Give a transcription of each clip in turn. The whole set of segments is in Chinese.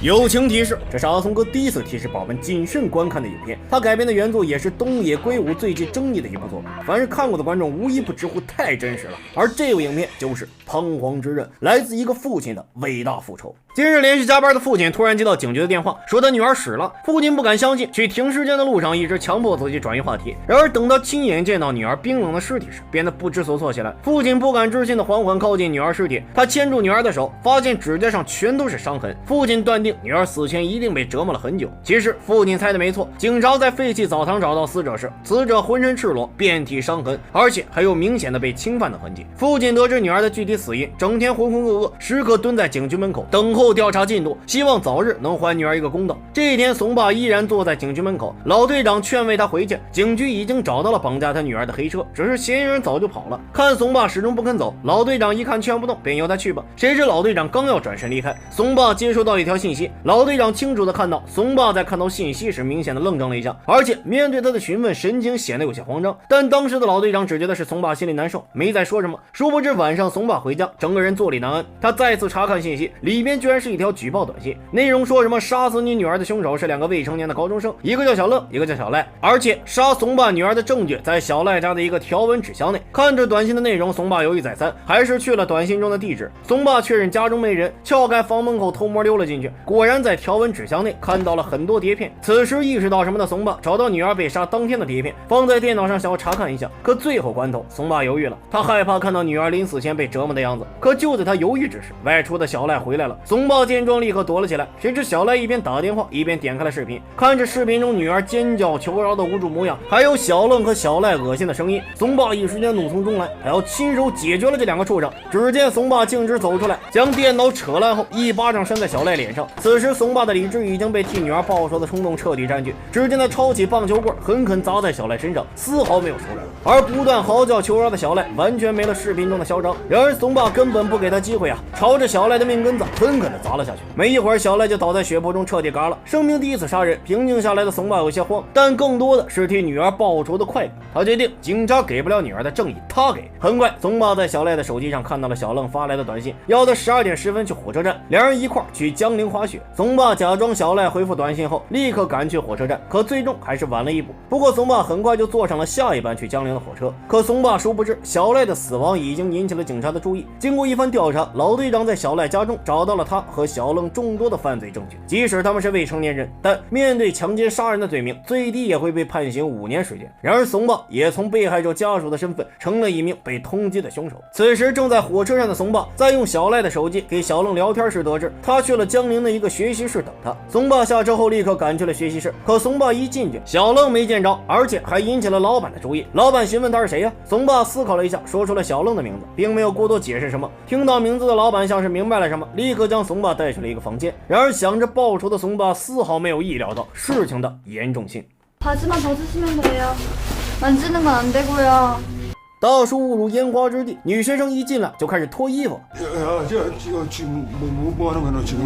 友情提示：这是阿松哥第一次提示宝们谨慎观看的影片。他改编的原作也是东野圭吾最具争议的一部作品，凡是看过的观众无一不直呼太真实了。而这部影片就是《彷徨之刃》，来自一个父亲的伟大复仇。今日连续加班的父亲突然接到警局的电话，说他女儿死了。父亲不敢相信，去停尸间的路上一直强迫自己转移话题。然而等他亲眼见到女儿冰冷的尸体时，变得不知所措起来。父亲不敢置信地缓缓靠近女儿尸体，他牵住女儿的手，发现指甲上全都是伤痕。父亲断定女儿死前一定被折磨了很久。其实父亲猜的没错，警察在废弃澡堂找到死者时，死者浑身赤裸，遍体伤痕，而且还有明显的被侵犯的痕迹。父亲得知女儿的具体死因，整天浑浑噩噩，时刻蹲在警局门口等候调查进度，希望早日能还女儿一个公道。这一天，松爸依然坐在警局门口，老队长劝慰他回去。警局已经找到了绑架他女儿的黑车，只是嫌疑人早就跑了。看松爸始终不肯走，老队长一看劝不动，便由他去吧。谁知老队长刚要转身离开，松爸接收到一条信息。老队长清楚地看到，松爸在看到信息时明显的愣怔了一下，而且面对他的询问，神情显得有些慌张。但当时的老队长只觉得是松爸心里难受，没再说什么。殊不知晚上松爸回家，整个人坐立难安。他再次查看信息，里面居然是一条举报短信，内容说什么杀死你女儿的凶手是2个未成年的高中生，一个叫小乐，一个叫小赖，而且杀松爸女儿的证据在小赖家的一个条纹纸箱内。看着短信的内容，松爸犹豫再三，还是去了短信中的地址。松爸确认家中没人，撬开房门口偷摸溜了进去，果然在条纹纸箱内看到了很多碟片。此时意识到什么的松爸找到女儿被杀当天的碟片，放在电脑上想要查看一下，可最后关头松爸犹豫了，他害怕看到女儿临死前被折磨的样子。可就在他犹豫之时，外出的小赖回来了。松爸见状立刻躲了起来，谁知小赖一边打电话一边点开了视频，看着视频中女儿尖叫求饶的无助模样，还有小愣和小赖恶心的声音，松爸一时间怒从中来，还要亲手解决了这2个畜生。只见松爸径直走出来，将电脑扯烂后一巴掌扇在小赖脸上。此时松爸的理智已经被替女儿报仇的冲动彻底占据，只见他抄起棒球棍狠狠砸在小赖身上，丝毫没有手软。而不断嚎叫求饶的小赖完全没了视频中的嚣张，然而松爸根本不给他机会啊，朝着小赖的命根子狠狠地砸了下去。没一会儿，小赖就倒在血泊中彻底嘎了。生命第一次杀人，平静下来的松爸有些慌，但更多的是替女儿报仇的快感。他决定警察给不了女儿的正义他给。很快，松爸在小赖的手机上看到了小愣发来的短信，要他12点10分去火车站，2人一块去江陵滑雪。松爸假装小赖回复短信后立刻赶去火车站，可最终还是晚了一步。不过松爸很快就坐上了下一班去江陵的火车。可松爸殊不知，小赖的死亡已经引起了警察的注意。经过一番调查，老队长在小赖家中找到了他和小愣众多的犯罪证据。即使他们是未成年人，但面对强奸杀人的罪名，最低也会被判刑5年时间。然而松爸也从被害者家属的身份成了一名被通缉的凶手。此时正在火车站的松爸在用小赖的手机给小愣聊天时，得知他去了江陵的一个学习室等他。松爸下车后立刻赶去了学习室，可松爸一进去，小愣没见着，而且还引起了老板的注意。老板询问他是谁呀？松爸思考了一下，说出了小愣的名字，并没有过多解释什么。听到名字的老板像是明白了什么，立刻将松爸带去了一个房间。然而想着报仇的松爸丝毫没有意料到事情的严重性。 바지만 벗으시면 돼요. 만지는 건 안 되고요. 大叔误入烟花之地，女学生一进来就开始脱衣服。 지금 뭐 하는 거야 너 지금?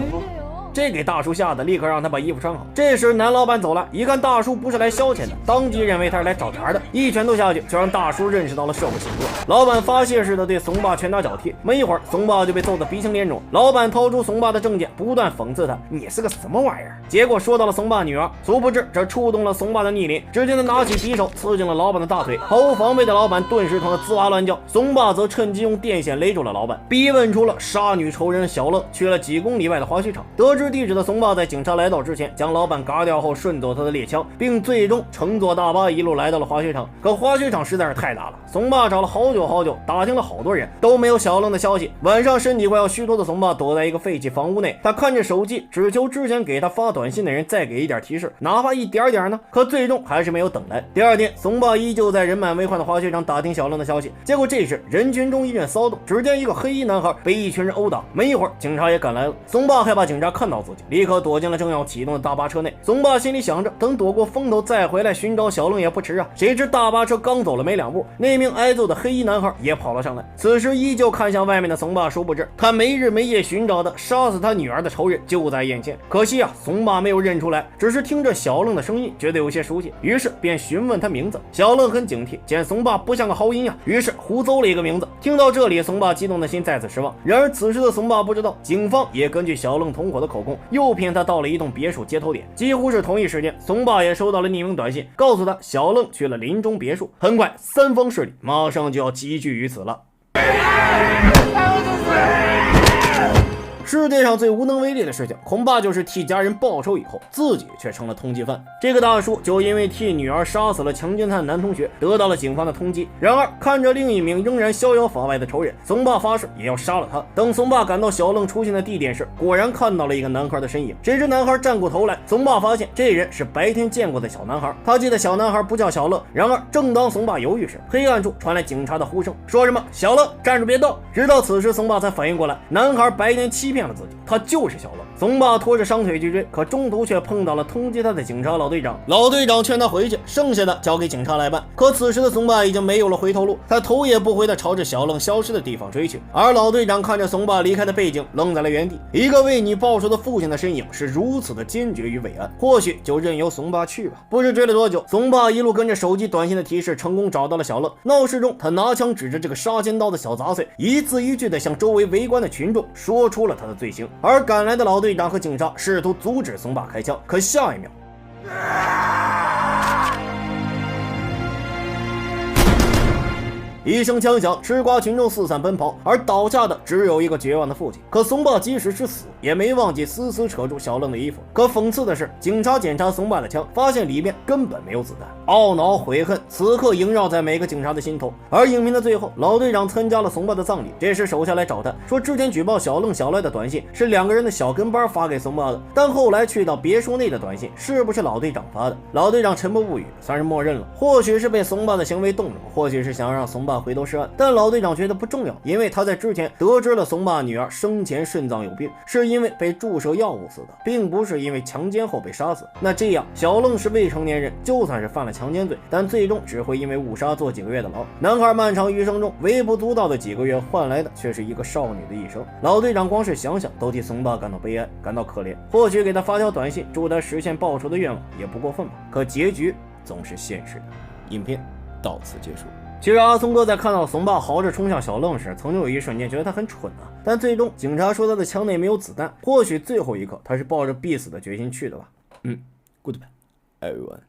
这给大叔吓得立刻让他把衣服穿好。这时男老板走了，一看大叔不是来消遣的，当即认为他是来找茬的，一拳头下去就让大叔认识到了社会险恶。老板发泄似的对松爸拳打脚踢，没一会儿松爸就被揍得鼻青脸肿。老板掏出松爸的证件，不断讽刺他：“你是个什么玩意儿？”结果说到了松爸女儿，殊不知这触动了松爸的逆鳞。只见他拿起匕首刺进了老板的大腿，毫无防备的老板顿时疼得吱哇乱叫。松爸则趁机用电线勒住了老板，逼问出了杀女仇人小乐去了几公里外的滑雪场。得知地址的松爸在警察来到之前将老板嘎掉后顺走他的猎枪，并最终乘坐大巴一路来到了滑雪场。可滑雪场实在是太大了，松爸找了好久，打听了好多人都没有小愣的消息。晚上身体快要虚脱的松爸躲在一个废弃房屋内，他看着手机，只求之前给他发短信的人再给一点提示，哪怕一点点呢。可最终还是没有等来。第二天，松爸依旧在人满为患的滑雪场打听小愣的消息。结果这时人群中一阵骚动，只见一个黑衣男孩被一群人殴打。没一会儿，警察也赶来了。松爸害怕警察看到自己，立刻躲进了正要启动的大巴车内。松爸心里想着，等躲过风头再回来寻找小愣也不迟啊。谁知大巴车刚走了没2步，那名挨揍的黑衣男孩也跑了上来。此时依旧看向外面的松爸，殊不知他没日没夜寻找的杀死他女儿的仇人就在眼前。可惜啊，松爸没有认出来，只是听着小愣的声音觉得有些熟悉，于是便询问他名字。小愣很警惕，见松爸不像个好音啊，于是胡诌了一个名字。听到这里，松爸激动的心再次失望。然而此时的松爸不知道，警方也根据小愣同伙的口供供，诱骗他到了一栋别墅接头点。几乎是同一时间，松爸也收到了匿名短信，告诉他小愣去了林中别墅。很快，三方势力马上就要集聚于此了。世界上最无能为力的事情，恐怕就是替家人报仇以后，自己却成了通缉犯。这个大叔就因为替女儿杀死了强奸他的男同学，得到了警方的通缉。然而，看着另一名仍然逍遥法外的仇人，松爸发誓也要杀了他。等松爸赶到小愣出现的地点时，果然看到了一个男孩的身影。谁知男孩站过头来，松爸发现这人是白天见过的小男孩。他记得小男孩不叫小愣。然而，正当松爸犹豫时，黑暗处传来警察的呼声，说什么“小愣，站住别动”。直到此时，松爸才反应过来，男孩白天欺骗了自己，他就是小愣。松爸拖着伤腿去追，可中途却碰到了通缉他的警察老队长。老队长劝他回去，剩下的交给警察来办。可此时的松爸已经没有了回头路，他头也不回地朝着小愣消失的地方追去。而老队长看着松爸离开的背景，愣在了原地。一个为你报仇的父亲的身影是如此的坚决与伟岸，或许就任由松爸去吧。不知追了多久，松爸一路跟着手机短信的提示，成功找到了小愣。闹市中，他拿枪指着这个杀尖刀的小杂碎，一字一句地向周围围观的群众说出了他的罪行。而赶来的老队长和警察试图阻止松爸开枪，可下一秒，一声枪响，吃瓜群众四散奔跑，而倒下的只有一个绝望的父亲。可松爸即使是死，也没忘记死死扯住小愣的衣服。可讽刺的是，警察检查松爸的枪，发现里面根本没有子弹。懊恼悔恨此刻萦绕在每个警察的心头。而影片的最后，老队长参加了松爸的葬礼。这时手下来找他说，之前举报小愣小赖的短信是两个人的小跟班发给松爸的，但后来去到别墅内的短信是不是老队长发的？老队长沉默不语，算是默认了。或许是被松爸的行为动容，或许是想让松爸回头是岸，但老队长觉得不重要，因为他在之前得知了松爸女儿生前肾脏有病，是因为被注射药物死的，并不是因为强奸后被杀死。那这样，小愣是未成年人，就算是犯了强奸罪，但最终只会因为误杀坐几个月的牢。男孩漫长余生中微不足道的几个月，换来的却是一个少女的一生。老队长光是想想都替松爸感到悲哀，感到可怜。或许给他发条短信，祝他实现报仇的愿望也不过分吧。可结局总是现实的。影片到此结束。其实阿松哥在看到松爸豪着冲向小愣时，曾经有一瞬间觉得他很蠢啊。但最终警察说他的枪内没有子弹，或许最后一刻他是抱着必死的决心去的吧。Goodbye everyone。